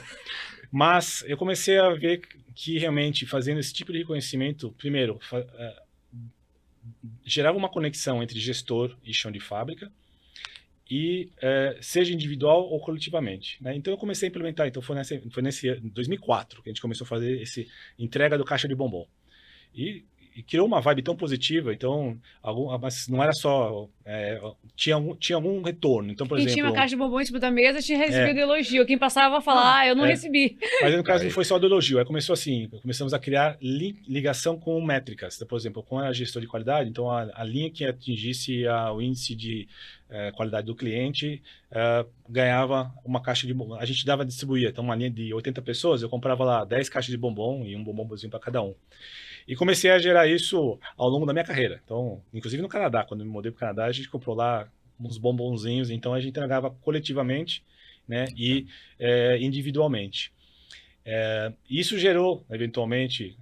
S3: Mas eu comecei a ver que realmente fazendo esse tipo de reconhecimento, primeiro, gerava uma conexão entre gestor e chão de fábrica, e seja individual ou coletivamente, né? Então eu comecei a implementar, então foi nesse 2004 que a gente começou a fazer esse entrega do caixa de bombom. E criou uma vibe tão positiva, então, mas não era só... tinha algum retorno. Então, por
S1: Quem
S3: exemplo...
S1: tinha uma caixa de bombom em cima da mesa tinha recebido elogio. Quem passava a falar, eu não recebi.
S3: Mas no caso não foi só do elogio. Aí começou assim, começamos a criar ligação com métricas. Então, por exemplo, com a gestor de qualidade, então a linha que atingisse o índice de qualidade do cliente ganhava uma caixa de bombom. A gente distribuía, então uma linha de 80 pessoas, eu comprava lá 10 caixas de bombom e um bombomzinho para cada um. E comecei a gerar isso ao longo da minha carreira. Então, inclusive no Canadá, quando eu me mudei para o Canadá, a gente comprou lá uns bombonzinhos, então a gente entregava coletivamente, né, e individualmente. Isso gerou, eventualmente,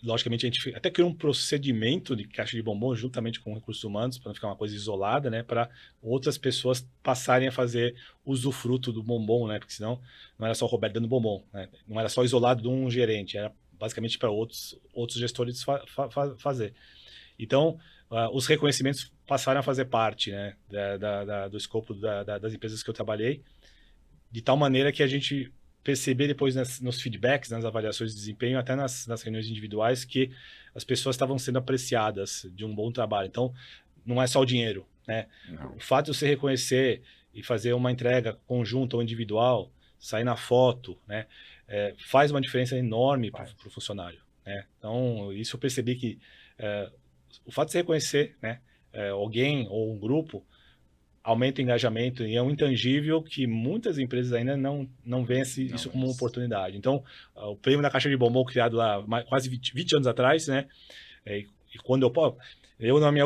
S3: logicamente a gente até criou um procedimento de caixa de bombom juntamente com recursos humanos, para não ficar uma coisa isolada, né, para outras pessoas passarem a fazer usufruto do bombom, né, porque senão não era só o Roberto dando bombom, né, não era só isolado de um gerente, era basicamente para outros gestores fazer. Então, os reconhecimentos passaram a fazer parte, né, do escopo das empresas que eu trabalhei, de tal maneira que a gente percebeu depois nos feedbacks, nas avaliações de desempenho, até nas reuniões individuais, que as pessoas estavam sendo apreciadas de um bom trabalho. Então, não é só o dinheiro, né? Não. O fato de você reconhecer e fazer uma entrega conjunta ou individual, sair na foto, né, faz uma diferença enorme para o funcionário, né? Então, isso eu percebi que o fato de você reconhecer, né, alguém ou um grupo aumenta o engajamento, e é um intangível que muitas empresas ainda não veem isso como uma oportunidade. Então, o prêmio da caixa de bombom criado lá quase 20 anos atrás, né? E quando eu no meu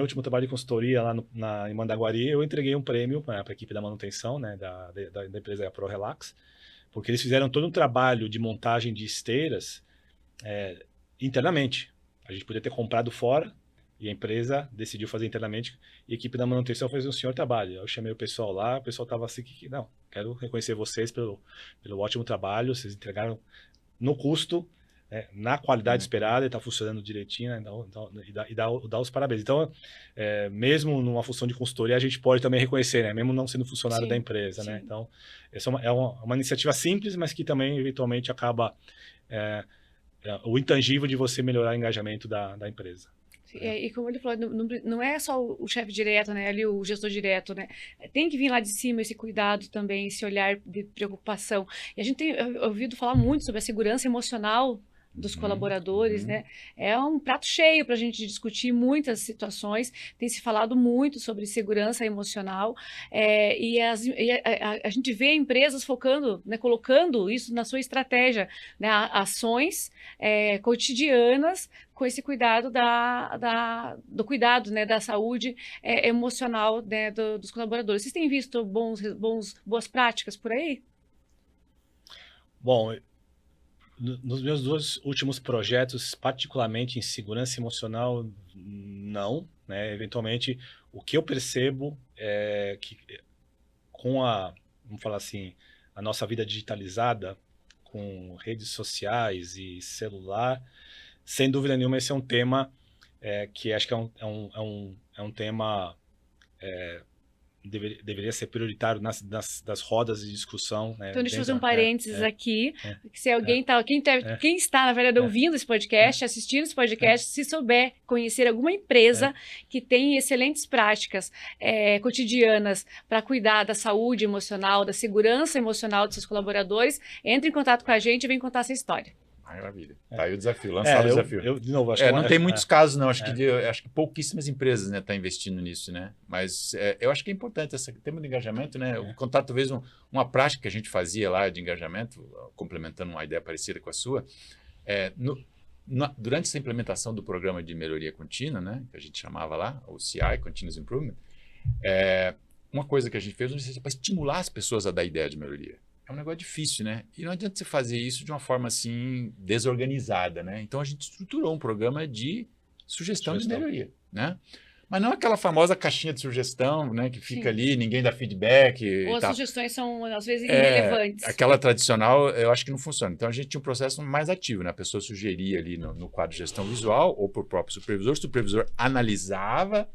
S3: último trabalho de consultoria lá em Mandaguari, eu entreguei um prêmio para a equipe da manutenção, né, da empresa ProRelax, porque eles fizeram todo um trabalho de montagem de esteiras internamente. A gente podia ter comprado fora, e a empresa decidiu fazer internamente, e a equipe da manutenção fez um senhor trabalho. Eu chamei o pessoal lá, o pessoal estava assim, quero reconhecer vocês pelo ótimo trabalho, vocês entregaram no custo, na qualidade esperada e está funcionando direitinho, né? E dá os parabéns. Então, mesmo numa função de consultoria, a gente pode também reconhecer, né? Mesmo não sendo funcionário da empresa, né? Então, essa é uma iniciativa simples, mas que também, eventualmente, acaba o intangível de você melhorar o engajamento da empresa.
S1: E como ele falou, não é só o chefe direto, né, ali o gestor direto, né, tem que vir lá de cima esse cuidado também, esse olhar de preocupação. E a gente tem ouvido falar muito sobre a segurança emocional dos colaboradores, né? É um prato cheio para a gente discutir muitas situações. Tem se falado muito sobre segurança emocional a gente vê empresas focando, né, colocando isso na sua estratégia, né, ações cotidianas com esse cuidado do cuidado, né, da saúde emocional, né, dos colaboradores. Vocês têm visto boas práticas por aí?
S3: Bom, nos meus 2 últimos projetos, particularmente em segurança emocional, não, né? Eventualmente, o que eu percebo é que vamos falar assim, a nossa vida digitalizada, com redes sociais e celular, sem dúvida nenhuma, esse é um tema que acho que é um tema deveria ser prioritário das rodas de discussão. Né?
S1: Então, deixa eu fazer um parênteses aqui. Se alguém quem está, na verdade, ouvindo esse podcast, assistindo esse podcast, se souber conhecer alguma empresa que tem excelentes práticas cotidianas para cuidar da saúde emocional, da segurança emocional dos seus colaboradores, entre em contato com a gente e vem contar essa história.
S2: Maravilha. Tá aí o desafio, lançar o desafio.
S3: De novo,
S2: não tem muitos casos, não. Acho que pouquíssimas empresas, né, estão investindo nisso, né? Mas eu acho que é importante esse tema de engajamento, né? Eu vou contar talvez uma prática que a gente fazia lá de engajamento, complementando uma ideia parecida com a sua. Durante essa implementação do programa de melhoria contínua, né, que a gente chamava lá, o CI, Continuous Improvement, uma coisa que a gente fez para estimular as pessoas a dar ideia de melhoria. É um negócio difícil, né? E não adianta você fazer isso de uma forma assim desorganizada, né? Então a gente estruturou um programa de sugestão de melhoria, né? Mas não aquela famosa caixinha de sugestão, né? Que fica ali, ninguém dá feedback.
S1: Ou as sugestões são, às vezes, irrelevantes.
S2: Aquela tradicional, eu acho que não funciona. Então a gente tinha um processo mais ativo, né? A pessoa sugeria ali no quadro de gestão visual ou para o próprio supervisor. O supervisor analisava,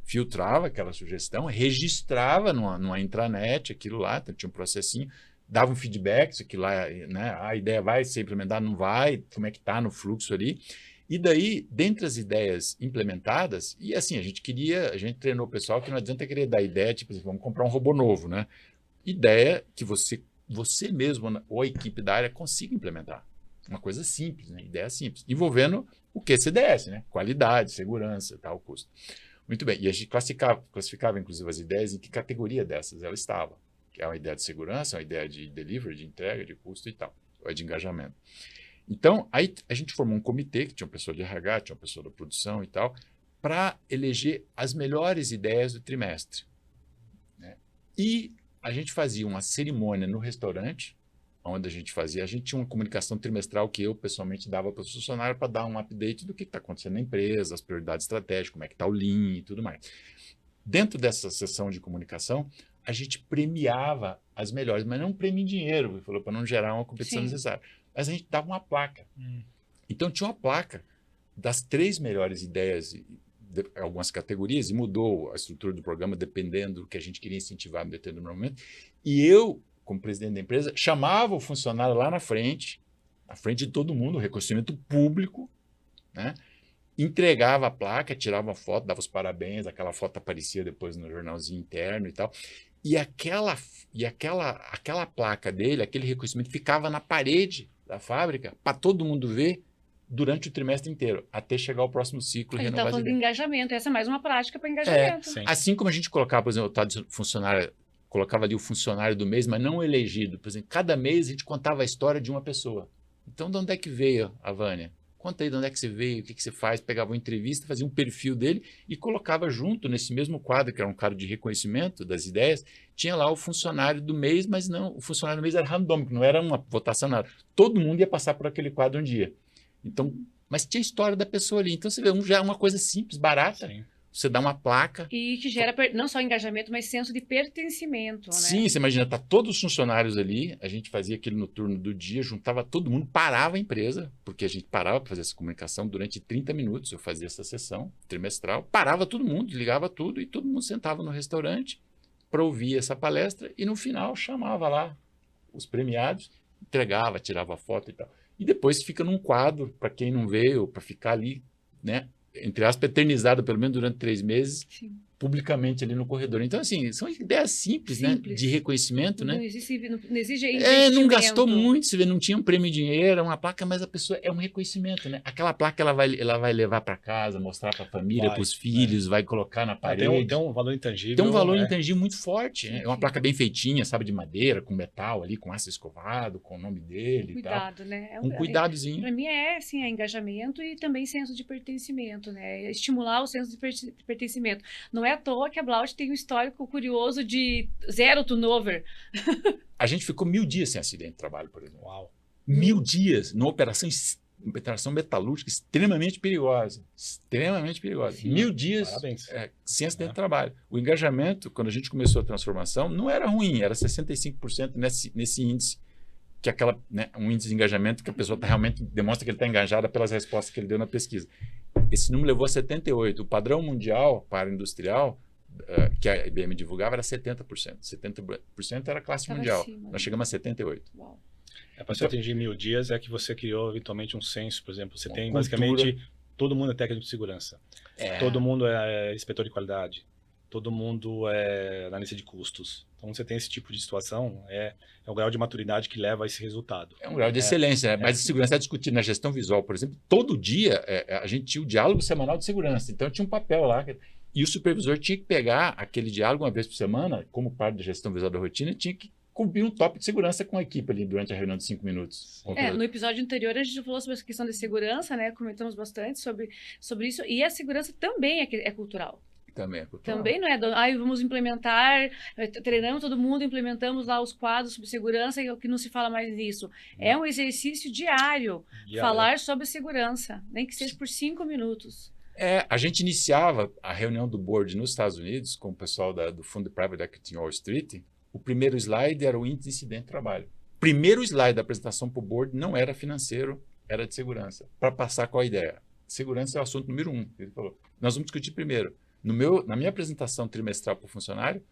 S2: filtrava aquela sugestão, registrava numa intranet aquilo lá, então tinha um processinho. Dava um feedback, isso aqui lá, né? A ideia vai ser implementada, não vai, como é que está no fluxo ali. E daí, dentre as ideias implementadas, e assim, a gente treinou o pessoal que não adianta querer dar ideia, tipo assim, vamos comprar um robô novo, né? Ideia que você mesmo ou a equipe da área consiga implementar. Uma coisa simples, né? Ideia simples. Envolvendo o QCDS, né? Qualidade, segurança, tal, custo. Muito bem. E a gente classificava, inclusive, as ideias em que categoria dessas ela estava. Que é uma ideia de segurança, uma ideia de delivery, de entrega, de custo e tal, ou de engajamento. Então, aí a gente formou um comitê, que tinha uma pessoa de RH, tinha uma pessoa da produção e tal, para eleger as melhores ideias do trimestre. Né? E a gente fazia uma cerimônia no restaurante, onde a gente tinha uma comunicação trimestral que eu pessoalmente dava para os funcionários para dar um update do que está acontecendo na empresa, as prioridades estratégicas, como é que está o Lean e tudo mais. Dentro dessa sessão de comunicação, a gente premiava as melhores, mas não um prêmio em dinheiro, falou para não gerar uma competição necessária. Mas a gente dava uma placa. Então tinha uma placa das 3 melhores ideias de algumas categorias, e mudou a estrutura do programa dependendo do que a gente queria incentivar em determinado momento. E eu, como presidente da empresa, chamava o funcionário lá na frente de todo mundo, reconhecimento público, né? Entregava a placa, tirava uma foto, dava os parabéns, aquela foto aparecia depois no jornalzinho interno e tal. E aquela placa dele, aquele reconhecimento, ficava na parede da fábrica para todo mundo ver durante o trimestre inteiro, até chegar ao próximo ciclo.
S1: A gente está falando de engajamento, essa é mais uma prática para engajamento.
S2: Assim como a gente colocava, por exemplo, o tal de funcionário, colocava ali o funcionário do mês, mas não elegido. Por exemplo, cada mês a gente contava a história de uma pessoa. Então, de onde é que veio a Vânia? Conta aí de onde é que você veio, o que você faz. Pegava uma entrevista, fazia um perfil dele e colocava junto, nesse mesmo quadro, que era um quadro de reconhecimento das ideias, tinha lá o funcionário do mês, mas não, o funcionário do mês era randômico, não era uma votação, nada. Todo mundo ia passar por aquele quadro um dia. Então, mas tinha a história da pessoa ali. Então, você vê, já é uma coisa simples, barata, você dá uma placa.
S1: E que gera não só engajamento, mas senso de pertencimento, né?
S2: Sim, você imagina, tá todos os funcionários ali, a gente fazia aquilo no turno do dia, juntava todo mundo, parava a empresa, porque a gente parava para fazer essa comunicação durante 30 minutos, eu fazia essa sessão trimestral, parava todo mundo, ligava tudo e todo mundo sentava no restaurante para ouvir essa palestra e no final chamava lá os premiados, entregava, tirava foto e tal. E depois fica num quadro, para quem não veio, para ficar ali, né, entre aspas, eternizado pelo menos durante 3 meses,
S1: Sim.
S2: publicamente ali no corredor. Então, assim, são ideias simples, né, de reconhecimento,
S1: Não
S2: né?
S1: existe, não exige investimento.
S2: Não gastou muito, você vê, não tinha um prêmio em dinheiro, uma placa, mas a pessoa é um reconhecimento, né? Aquela placa ela vai levar para casa, mostrar para a família, para os filhos, vai colocar na parede.
S3: Tem um valor intangível.
S2: Tem um valor intangível muito forte.
S1: Sim,
S2: né? É uma
S1: sim.
S2: placa bem feitinha, sabe, de madeira, com metal ali, com aço escovado, com o nome dele e tal.
S1: Cuidado, né?
S2: Um cuidadozinho.
S1: Para mim assim, engajamento e também senso de pertencimento, né? Estimular o senso de pertencimento. Não é à toa que a Blaut tem um histórico curioso de zero turnover.
S2: A gente ficou 1000 dias sem acidente de trabalho, por exemplo.
S3: Uau.
S2: 1000 dias numa operação metalúrgica extremamente perigosa. Extremamente perigosa.
S1: Sim.
S2: 1000 dias sem acidente de trabalho. O engajamento, quando a gente começou a transformação, não era ruim, era 65% nesse índice, que é um índice de engajamento que a pessoa realmente demonstra que ele está engajada pelas respostas que ele deu na pesquisa. Esse número levou a 78%. O padrão mundial para industrial, que a IBM divulgava, era 70%. 70% era a classe mundial.
S1: Acima,
S2: Nós chegamos a 78%.
S1: Uau.
S3: Para você atingir 1000 dias é que você criou eventualmente um censo, por exemplo. Você tem
S2: cultura.
S3: basicamente todo mundo é técnico de segurança. Todo mundo é inspetor de qualidade. Todo mundo é analista de custos. Então, você tem esse tipo de situação, é o grau de maturidade que leva a esse resultado.
S2: É um grau de excelência, né? Mas a segurança é discutida na gestão visual, por exemplo. Todo dia a gente tinha o diálogo semanal de segurança. Então, tinha um papel lá. E o supervisor tinha que pegar aquele diálogo uma vez por semana, como parte da gestão visual da rotina, tinha que cumprir um tópico de segurança com a equipe ali durante a reunião de 5 minutos.
S1: No episódio anterior a gente falou sobre essa questão de segurança, né? Comentamos bastante sobre isso. E a segurança também é cultural.
S2: Também é cultural.
S1: Também não é vamos implementar, treinamos todo mundo, implementamos lá os quadros sobre segurança e que não se fala mais nisso. É um exercício diário falar sobre segurança, nem que seja por 5 minutos.
S2: A gente iniciava a reunião do board nos Estados Unidos com o pessoal do fundo de Private Equity em Wall Street. O primeiro slide era o índice de incidente de trabalho. O primeiro slide da apresentação para o board não era financeiro, era de segurança. Para passar qual a ideia? Segurança é o assunto número 1. Ele falou, nós vamos discutir primeiro. Na minha apresentação trimestral para o funcionário,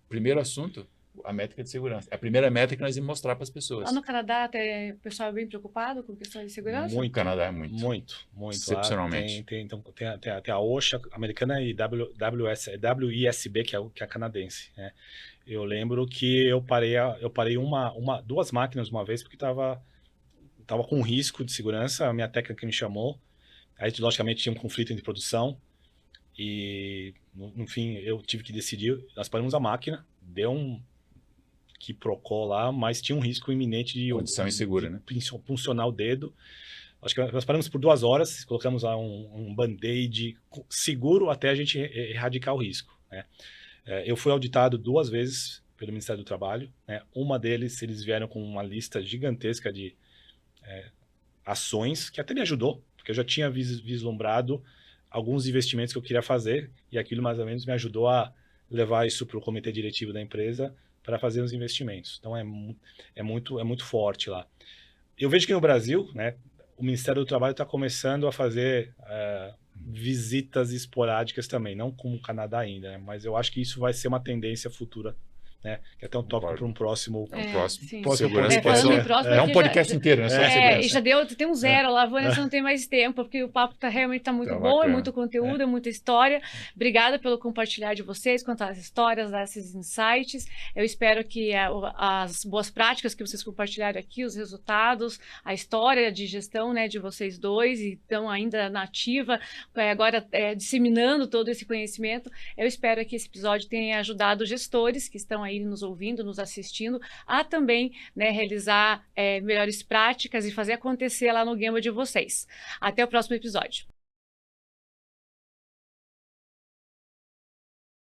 S2: primeiro assunto, a métrica de segurança. É a primeira métrica que nós íamos mostrar para as pessoas.
S1: Lá no Canadá, o pessoal é bem preocupado com questões de segurança?
S2: Muito. No Canadá é muito.
S3: Muito.
S2: Excepcionalmente.
S3: Tem a OSHA americana e WISB, que é a canadense. Né? Eu lembro que eu parei 2 máquinas uma vez porque estava com risco de segurança. A minha técnica me chamou. Aí, logicamente, tinha um conflito entre produção. E, no fim, eu tive que decidir. Nós paramos a máquina, deu um quiprocó lá, mas tinha um risco iminente de
S2: condição insegura, né?
S3: Puncionar o dedo. Acho que nós paramos por 2 horas, colocamos lá um band-aid seguro até a gente erradicar o risco. Né? Eu fui auditado 2 vezes pelo Ministério do Trabalho. Né? Uma deles, eles vieram com uma lista gigantesca de ações, que até me ajudou, porque eu já tinha vislumbrado alguns investimentos que eu queria fazer, e aquilo mais ou menos me ajudou a levar isso para o comitê diretivo da empresa para fazer os investimentos. Então, é muito forte lá. Eu vejo que no Brasil, né, o Ministério do Trabalho está começando a fazer visitas esporádicas também, não como o Canadá ainda, né, mas eu acho que isso vai ser uma tendência futura. Né? Que é até um tópico para um próximo.
S2: Segurança
S1: é
S2: um podcast inteiro, né? Só
S1: e já tem um zero lá, Vanessa, não tem mais tempo, porque o papo realmente está muito bom, é muito conteúdo, é muita história. Obrigada pelo compartilhar de vocês, contar as histórias, esses insights. Eu espero que as boas práticas que vocês compartilharam aqui, os resultados, a história de gestão, né, de vocês dois, e estão ainda na ativa, agora disseminando todo esse conhecimento. Eu espero que esse episódio tenha ajudado gestores que estão aí nos ouvindo, nos assistindo, a também, né, realizar melhores práticas e fazer acontecer lá no Gemba de vocês. Até o próximo episódio.